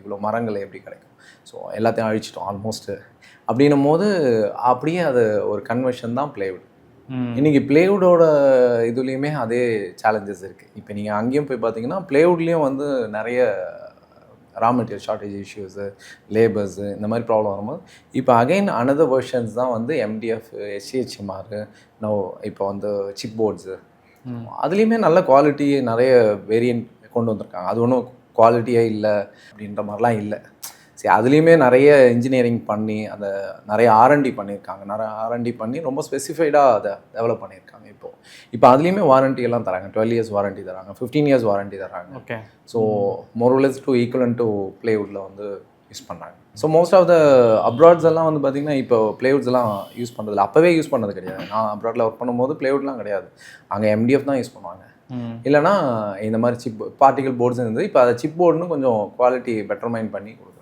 இவ்வளோ மரங்கள் எப்படி கிடைக்கும்? ஸோ எல்லாத்தையும் அழிச்சிட்டோம் ஆல்மோஸ்ட்டு. அப்படின்னும் போது அப்படியே அது ஒரு கன்வர்ஷன் தான் பிளைவுட். இன்றைக்கி பிளைவுட்டோட இதுலேயுமே அதே சேலஞ்சஸ் இருக்குது. இப்போ நீங்கள் அங்கேயும் போய் பார்த்தீங்கன்னா பிளைவுட்லேயும் வந்து நிறைய raw material shortage issues, labours இந்த மாதிரி ப்ராப்ளம் வரும்போது இப்போ அகைன் அனதர் வெர்ஷன்ஸ் தான் வந்து எம்டிஎஃப், எஸ்சிஹெச்எம்ஆர், இப்போ வந்து சிப் போர்ட்ஸு, அதுலேயுமே நல்ல குவாலிட்டி நிறைய வேரியன்ட் கொண்டு வந்திருக்காங்க. அது ஒன்றும் குவாலிட்டியே இல்லை அப்படின்ற மாதிரிலாம் இல்லை. சரி, அதுலேயுமே நிறைய இன்ஜினியரிங் பண்ணி அதை நிறைய ஆர்என்டி பண்ணியிருக்காங்க. நிறைய ஆர்என்டி பண்ணி ரொம்ப ஸ்பெசிஃபைடாக அதை டெவலப் பண்ணியிருக்காங்க. இப்போ அதுலேயுமே வாரண்ட்டி எல்லாம் தராங்க. 12 இயர்ஸ் வாரண்ட்டி தராங்க, 15 இயர்ஸ் வாரண்ட்டி தராங்க. Okay. So moreless to equivalent to பிளேவுட்டில் வந்து யூஸ் பண்ணாங்க. So most of the abroads எல்லாம் வந்து பார்த்திங்கன்னா இப்போ பிளேவுட்ஸ் எல்லாம் யூஸ் பண்ணுறதில்ல. அப்போவே யூஸ் பண்ணது கிடையாது. நான் அப்ராடில் ஒர்க் பண்ணும்போது பிளேவுட்லாம் கிடையாது. அங்கே எம்டிஎஃப் தான் யூஸ் பண்ணுவாங்க. இல்லைனா இந்த மாதிரி சிப் பார்ட்டிகல் போர்ட்ஸ் இருந்தது. இப்போ அதை சிப் போர்டுன்னு கொஞ்சம் குவாலிட்டி பெட்டர்மைன் பண்ணி கொடுக்கும்.